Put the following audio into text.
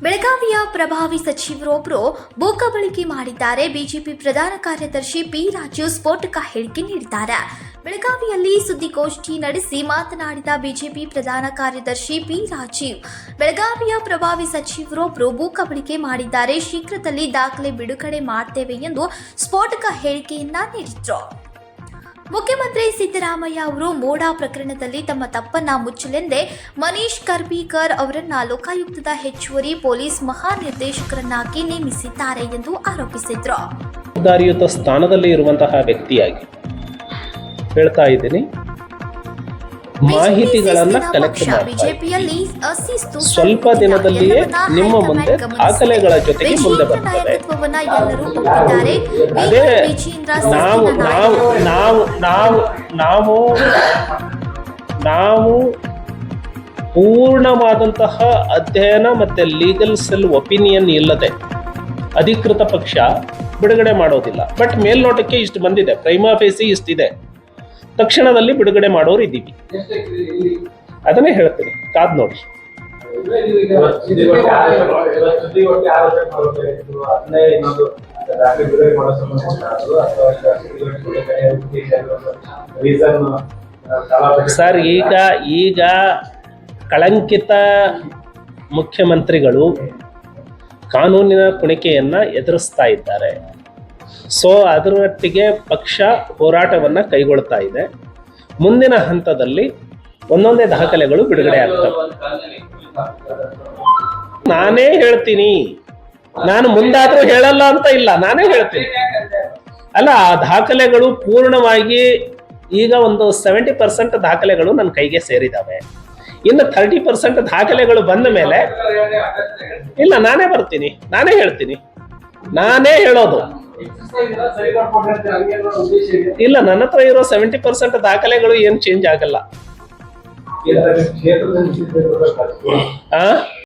ಬೆಳಗಾವಿಯ ಪ್ರಭಾವಿ ಸಚಿವರೊಬ್ಬರು ಭೂಕಬಳಿಕೆ ಮಾಡಿದ್ದಾರೆ. ಬಿಜೆಪಿ ಪ್ರಧಾನ ಕಾರ್ಯದರ್ಶಿ ಪಿ ರಾಜು ಸ್ಫೋಟಕ ಹೇಳಿಕೆ ನೀಡಿದ್ದಾರೆ. ಬೆಳಗಾವಿಯಲ್ಲಿ ಸುದ್ದಿಗೋಷ್ಠಿ ನಡೆಸಿ ಮಾತನಾಡಿದ ಬಿಜೆಪಿ ಪ್ರಧಾನ ಕಾರ್ಯದರ್ಶಿ ಪಿ ರಾಜೀವ್, ಬೆಳಗಾವಿಯ ಪ್ರಭಾವಿ ಸಚಿವರೊಬ್ಬರು ಭೂಕಬಳಿಕೆ ಮಾಡಿದ್ದಾರೆ, ಶೀಘ್ರದಲ್ಲಿ ದಾಖಲೆ ಬಿಡುಗಡೆ ಮಾಡ್ತೇವೆ ಎಂದು ಸ್ಫೋಟಕ ಹೇಳಿಕೆಯನ್ನ ನೀಡಿದ್ರು. ಮುಖ್ಯಮಂತ್ರಿ ಸಿದ್ದರಾಮಯ್ಯ ಅವರು ಮೋಡಾ ಪ್ರಕರಣದಲ್ಲಿ ತಮ್ಮ ತಪ್ಪನ್ನ ಮುಚ್ಚಲೆಂದೇ ಮನೀಶ್ ಕರ್ಬೀಕರ್ ಅವರನ್ನ ಲೋಕಾಯುಕ್ತದ ಹೆಚ್ಚುವರಿ ಪೊಲೀಸ್ ಮಹಾನಿರ್ದೇಶಕರನ್ನಾಗಿ ನೇಮಿಸಿದ್ದಾರೆ ಎಂದು ಆರೋಪಿಸಿದ್ರು. ಜವಾಬ್ದಾರಿಯುತ ಸ್ಥಾನದಲ್ಲಿ ಇರುವಂತಹ ವ್ಯಕ್ತಿಯಾಗಿ ಹೇಳ್ತಾ ಇದ್ದೀನಿ, ಮಾಹಿತಿಗಳನ್ನ ಕಲೆಕ್ಟ್ ಬಿಜೆಪಿಯಲ್ಲಿ ಸ್ವಲ್ಪ ದಿನದಲ್ಲಿಯೇ ನಿಮ್ಮ ಮುಂದೆ ದಾಖಲೆಗಳ ಜೊತೆಗೆ ಮುಂದೆ ಬರ್ತದೆ. ಅದೇ ನಾವು ಪೂರ್ಣವಾದಂತಹ ಅಧ್ಯಯನ ಮತ್ತೆ ಲೀಗಲ್ ಸೆಲ್ ಒಪಿನಿಯನ್ ಇಲ್ಲದೆ ಅಧಿಕೃತ ಪಕ್ಷ ಬಿಡುಗಡೆ ಮಾಡೋದಿಲ್ಲ. ಬಟ್ ಮೇಲ್ನೋಟಕ್ಕೆ ಇಷ್ಟು ಬಂದಿದೆ, ಪ್ರೈಮಾ ಫೇಸಿ ಇಷ್ಟಿದೆ, ತಕ್ಷಣದಲ್ಲಿ ಬಿಡುಗಡೆ ಮಾಡೋರು ಇದ್ದೀವಿ. ಅದನ್ನೇ ಹೇಳ್ತೀನಿ, ಕಾದ್ ನೋಡಿ. ಸರ್, ಈಗ ಕಳಂಕಿತ ಮುಖ್ಯಮಂತ್ರಿಗಳು ಕಾನೂನಿನ ಕುಣಿಕೆಯನ್ನ ಎದುರಿಸ್ತಾ ಇದ್ದಾರೆ. ಸೊ ಅದರೊಟ್ಟಿಗೆ ಪಕ್ಷ ಹೋರಾಟವನ್ನು ಕೈಗೊಳ್ತಾ ಇದೆ. ಮುಂದಿನ ಹಂತದಲ್ಲಿ ಒಂದೊಂದೇ ದಾಖಲೆಗಳು ಬಿಡುಗಡೆ ಆಗ್ತವೆ. ನಾನೇ ಹೇಳ್ತೀನಿ, ನಾನು ಮುಂದಾದ್ರೂ ಹೇಳಲ್ಲ ಅಂತ ಇಲ್ಲ, ನಾನೇ ಹೇಳ್ತೀನಿ. ಅಲ್ಲ, ಆ ದಾಖಲೆಗಳು ಪೂರ್ಣವಾಗಿ ಈಗ ಒಂದು 70% ದಾಖಲೆಗಳು ನನ್ನ ಕೈಗೆ ಸೇರಿದಾವೆ. ಇನ್ನು 30% ದಾಖಲೆಗಳು ಬಂದ ಮೇಲೆ ಇಲ್ಲ, ನಾನೇ ಬರ್ತೀನಿ, ನಾನೇ ಹೇಳ್ತೀನಿ, ನಾನೇ ಹೇಳೋದು. ಇಲ್ಲ, ನನ್ನ ಹತ್ರ ಇರೋ 70% ದಾಖಲೆಗಳು ಏನು ಚೇಂಜ್ ಆಗಲ್ಲ.